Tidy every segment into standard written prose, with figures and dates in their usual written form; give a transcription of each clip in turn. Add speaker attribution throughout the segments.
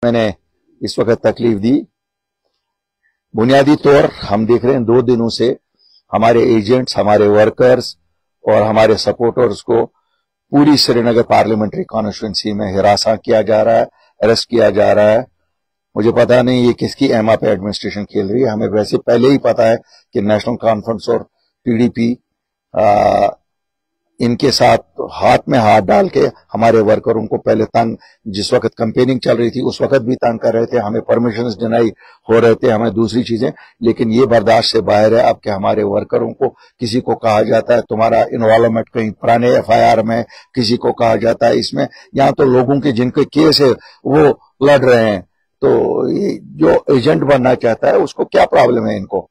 Speaker 1: मैंने इस वक्त तकलीफ दी। बुनियादी तौर हम देख रहे हैं 2 दिनों से हमारे एजेंट्स, हमारे वर्कर्स और हमारे सपोर्टर्स को पूरी श्रीनगर पार्लियामेंट्री कॉन्स्टिट्यूंसी में हिरासा किया जा रहा है, अरेस्ट किया जा रहा है। मुझे पता नहीं ये किसकी एमा पे एडमिनिस्ट्रेशन खेल रही है। हमें वैसे पहले ही पता है कि नेशनल कॉन्फ्रेंस और पीडीपी इनके साथ हाथ में हाथ डाल के हमारे वर्करों को पहले तंग, जिस वक्त कैंपेनिंग चल रही थी उस वक्त भी तंग कर रहे थे, हमें परमिशंस डिनाई हो रहे थे, हमें दूसरी चीजें, लेकिन ये बर्दाश्त से बाहर है। अब के हमारे वर्करों को किसी को कहा जाता है तुम्हारा इन्वॉल्वमेंट कहीं पुराने एफआईआर में, किसी को कहा जाता है इसमें, यहाँ तो लोगों के जिनके केस है वो लड़ रहे हैं। तो ये जो एजेंट बनना चाहता है उसको क्या प्रॉब्लम है इनको?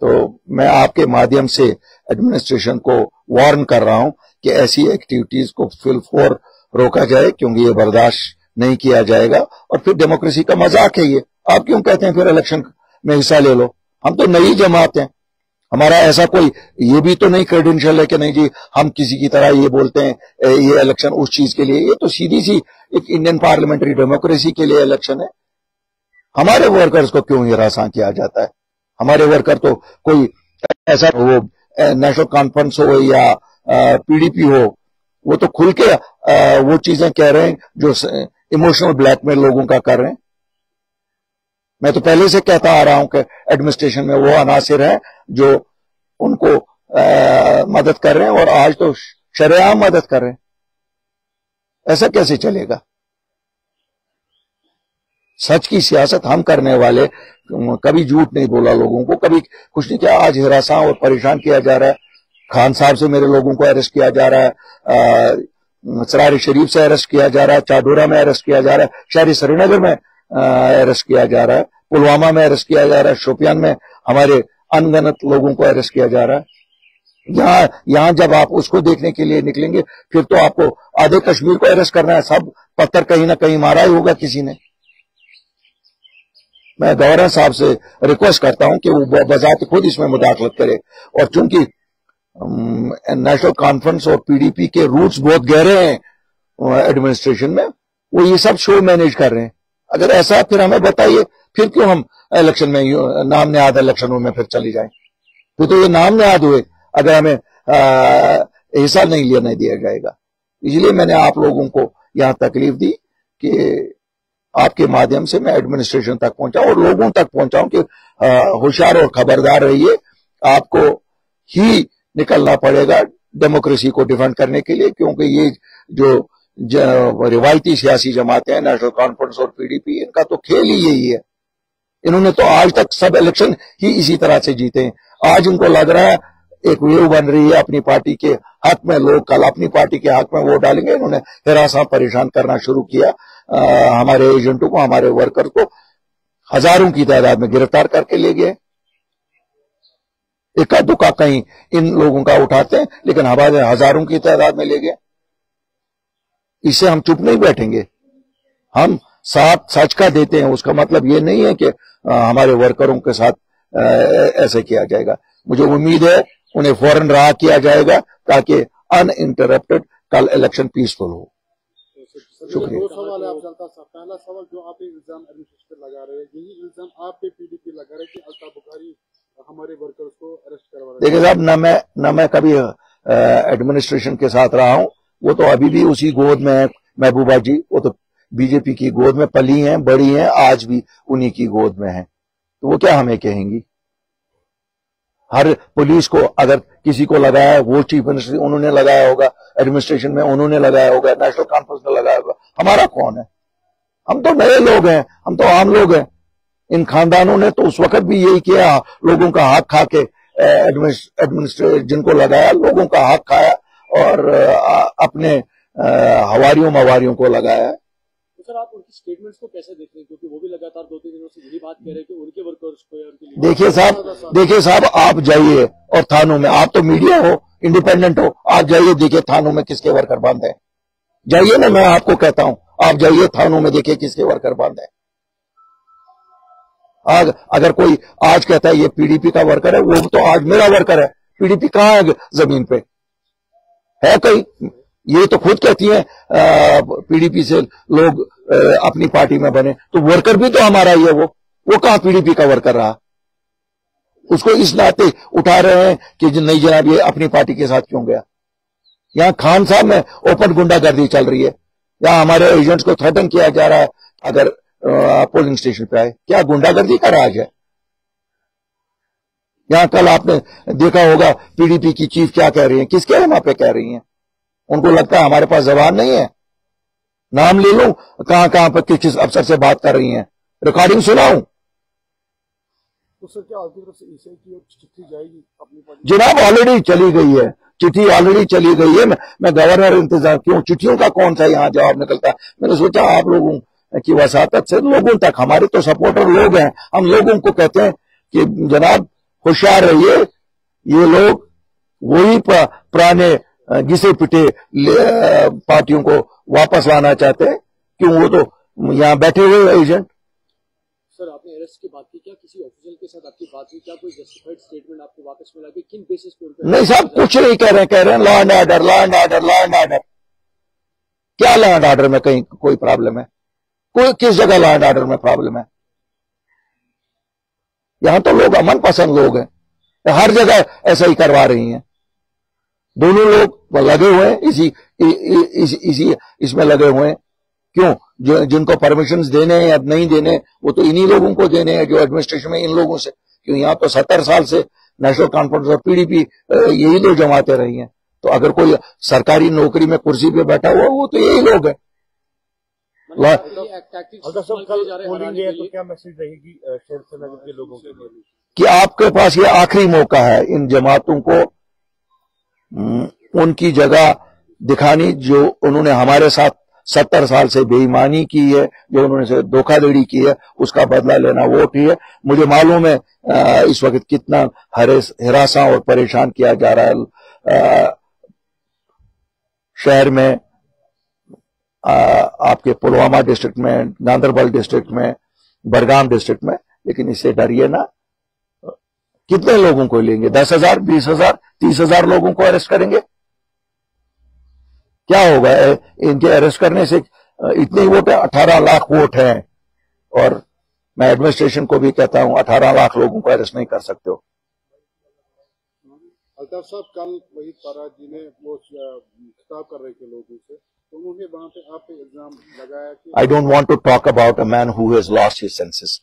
Speaker 1: तो मैं आपके माध्यम से एडमिनिस्ट्रेशन को वार्न कर रहा हूं कि ऐसी एक्टिविटीज को फिलफोर रोका जाए, क्योंकि ये बर्दाश्त नहीं किया जाएगा और फिर डेमोक्रेसी का मजाक है ये। आप क्यों कहते हैं फिर इलेक्शन में हिस्सा ले लो? हम तो नई जमात हैं, हमारा ऐसा कोई ये भी तो नहीं क्रेडेंशियल है कि नहीं जी हम किसी की तरह ये बोलते हैं ये इलेक्शन उस चीज के लिए। ये तो सीधी सी एक इंडियन पार्लियामेंट्री डेमोक्रेसी के लिए इलेक्शन है। हमारे वर्कर्स को क्यों हिरासा किया जाता है? हमारे वर्कर तो कोई ऐसा वो नेशनल कॉन्फ्रेंस हो या पीडीपी हो, वो तो खुल के वो चीजें कह रहे हैं जो इमोशनल ब्लैकमेल लोगों का कर रहे हैं। मैं तो पहले से कहता आ रहा हूं कि एडमिनिस्ट्रेशन में वो अनासिर हैं जो उनको मदद कर रहे हैं और आज तो शरेआम मदद कर रहे हैं। ऐसा कैसे चलेगा? सच की सियासत हम करने वाले, कभी झूठ नहीं बोला लोगों को, कभी कुछ नहीं किया। आज हिरासा और परेशान किया जा रहा है। खान साहब से मेरे लोगों को अरेस्ट किया जा रहा है, सरारी शरीफ से अरेस्ट किया जा रहा है, चाडोरा में अरेस्ट किया जा रहा है, शहरी श्रीनगर में अरेस्ट किया जा रहा है, पुलवामा में अरेस्ट किया जा रहा है, शोपियान में हमारे अनगिनत लोगों को अरेस्ट किया जा रहा है। यहां जब आप उसको देखने के लिए निकलेंगे फिर तो आपको आधे कश्मीर को अरेस्ट करना है। सब पत्थर कहीं ना कहीं मारा ही होगा किसी ने। मैं गवर्नर साहब से रिक्वेस्ट करता हूं कि वो बजाते खुद इसमें मुदाखलत करे, और चूंकि नेशनल कॉन्फ्रेंस और पीडीपी के रूट्स बहुत गहरे हैं एडमिनिस्ट्रेशन में, वो ये सब शो मैनेज कर रहे हैं। अगर ऐसा फिर हमें बताइए, फिर क्यों हम इलेक्शन में नाम नेहाद इलेक्शनों में फिर चली जाए? फिर तो ये नाम नेहाद हुए अगर हमें हिस्सा नहीं दिया जाएगा। इसलिए मैंने आप लोगों को यहां तकलीफ दी कि आपके माध्यम से मैं एडमिनिस्ट्रेशन तक पहुंचाऊं और लोगों तक पहुंचाऊं कि होशियार और खबरदार रहिए। आपको ही निकलना पड़ेगा डेमोक्रेसी को डिफेंड करने के लिए, क्योंकि ये जो रिवायती सियासी जमातें हैं, नेशनल कॉन्फ्रेंस और पीडीपी, इनका तो खेल ही यही है। इन्होंने तो आज तक सब इलेक्शन ही इसी तरह से जीते हैं। आज इनको लग रहा है एक वेव बन रही है अपनी पार्टी के हक में, लोग कल अपनी पार्टी के हक में वोट डालेंगे। इन्होंने हिरासा परेशान करना शुरू किया। हमारे एजेंटों को, हमारे वर्कर को हजारों की तादाद में गिरफ्तार करके ले गए। इक्का दुक्का कहीं इन लोगों का उठाते हैं, लेकिन हमारे हजारों की तादाद में ले गए। इससे हम चुप नहीं बैठेंगे, हम साथ सच का देते हैं। उसका मतलब ये नहीं है कि हमारे वर्करों के साथ ऐसे किया जाएगा। मुझे उम्मीद है उन्हें फौरन रहा किया जाएगा ताकि अनइंटरप्टेड कल इलेक्शन पीसफुल हो। शुक्रिया।
Speaker 2: 2 सवाल है आपसे। पहला सवाल, जो आप इल्जाम एडमिनिस्ट्रेशन लगा रहे हैं, यही इल्जाम आप पे पीडीपी लगा रहे हैं कि अल्ताफ बुखारी हमारे वर्कर्स को अरेस्ट करवा रहे हैं।
Speaker 1: देखिए साहब, न मैं कभी एडमिनिस्ट्रेशन के साथ रहा हूं। वो तो अभी भी उसी गोद में है महबूबा जी, वो तो बीजेपी की गोद में पली हैं, बड़ी हैं, आज भी उन्हीं की गोद में है। तो वो क्या हमें कहेंगी? हर पुलिस को अगर किसी को लगाया है, वो चीफ मिनिस्टर उन्होंने लगाया होगा, एडमिनिस्ट्रेशन में उन्होंने लगाया होगा, नेशनल कॉन्फ्रेंस ने लगाया होगा। हमारा कौन है? हम तो नए लोग हैं, हम तो आम लोग हैं। इन खानदानों ने तो उस वक्त भी यही किया, लोगों का हक खा के एडमिनिस्ट्रेशन जिनको लगाया, लोगों का हक खाया और अपने हवारियों मवारियों को लगाया।
Speaker 2: तो सर, आप उनकी स्टेटमेंट्स को कैसे देख रहे हैं? क्योंकि वो भी लगातार 2-3 दिनों से यही बात कह रहे हैं कि उनके वर्कर्स को या उनके लिए।
Speaker 1: देखिए साहब, आप जाइए और थानों में, आप तो मीडिया हो, इंडिपेंडेंट हो, आप जाइए देखिए थानों में किसके वर्कर बंद है। जाइए ना, मैं आपको कहता हूं, आप जाइए थानों में देखिए किसके वर्कर बंद है। अगर कोई आज कहता है ये पीडीपी का वर्कर है, वो तो आज मेरा वर्कर है। पीडीपी कहां है जमीन पे? है कहीं? ये तो खुद कहती हैं पीडीपी से लोग अपनी पार्टी में बने, तो वर्कर भी तो हमारा ही है। वो कहां पीडीपी का वर्कर रहा? उसको इस नाते उठा रहे हैं कि नहीं जनाब ये अपनी पार्टी के साथ क्यों गया। यहां खान साहब में ओपन गुंडागर्दी चल रही है, यहां हमारे एजेंट्स को थ्रेटन किया जा रहा है अगर पोलिंग स्टेशन पे आए। क्या गुंडागर्दी का राज है? यहां कल आपने देखा होगा पीडीपी की चीफ क्या कह रही है, किसके वहां पे कह रही हैं। उनको लगता है हमारे पास जबान नहीं है। नाम ले लूं कहां कहां पर किस अफसर से बात कर रही हैं, रिकॉर्डिंग सुनाऊं।
Speaker 2: तो सर क्या आपकी तरफ से ईसीआई की चिट्ठी जाएगी अपनी पार्टी?
Speaker 1: जनाब ऑलरेडी चली गई है, चिट्ठी ऑलरेडी चली गई है। मैं गवर्नर इंतजार क्यों, चिट्ठियों का कौन सा यहां जवाब निकलता है। मैंने सोचा आप लोगों की वसातत से लोगों तक, हमारे तो सपोर्टर लोग हैं, हम लोगों को कहते हैं कि जनाब होशियार रहिए, ये लोग वही पुराने घिसे पिटे पार्टियों को वापस लाना चाहते हैं। क्यों, वो तो यहां बैठे हुए एजेंट।
Speaker 3: सर आपने अरेस्ट की बात की, क्या किसी ऑफिसर के साथ आपकी बात हुई, क्या कोई जस्टिफाइड स्टेटमेंट आपको वापस मिला कि किन बेसिस पे?
Speaker 1: नहीं साहब कुछ नहीं कह रहे हैं law and order, law and order, law and order. क्या लॉ एंड ऑर्डर में कहीं कोई प्रॉब्लम है? कोई किस जगह लॉ एंड ऑर्डर में प्रॉब्लम है? यहां तो लोग अमन पसंद लोग हैं, हर जगह ऐसा ही करवा रही हैं। दोनों लोग लगे हुए हैं इसी इसमें लगे हुए हैं। क्यों, जिनको परमिशंस देने हैं या नहीं देने वो तो इन्हीं लोगों को देने हैं जो एडमिनिस्ट्रेशन में इन लोगों से। क्यों, यहां तो 70 साल से नेशनल कॉन्फ्रेंस और पीडीपी यही लोग जमाते रही हैं। तो अगर कोई सरकारी नौकरी में कुर्सी पे बैठा हुआ वो तो यही लोग हैं।
Speaker 2: तो क्या मैसेज रहेगी शेरनगर के लोगों के लिए
Speaker 1: कि आपके पास ये आखिरी मौका है इन जमातों को उनकी जगह दिखानी, जो उन्होंने हमारे साथ 70 साल से बेईमानी की है, जो उन्होंने से धोखाधड़ी की है, उसका बदला लेना वोट ही है। मुझे मालूम है इस वक्त कितना हिरासा और परेशान किया जा रहा है शहर में, आपके पुलवामा डिस्ट्रिक्ट में, गांदरबल डिस्ट्रिक्ट में, बडगाम डिस्ट्रिक्ट में। लेकिन इससे डरिए ना। कितने लोगों को लेंगे? 10,000, 20,000, 30,000 लोगों को अरेस्ट करेंगे? क्या होगा इनके अरेस्ट करने से? इतने ही वोट है, 18 लाख वोट हैं। और मैं एडमिनिस्ट्रेशन को भी कहता हूं 18 लाख लोगों को अरेस्ट नहीं कर सकते हो।
Speaker 2: अल्ताफ साहब कल वही तारा जी ने वो खिताब कर रहे थे लोगों से, तो उन्होंने वहां पे आप पे इल्जाम लगाया कि
Speaker 1: I don't want to talk about a man who has lost his senses.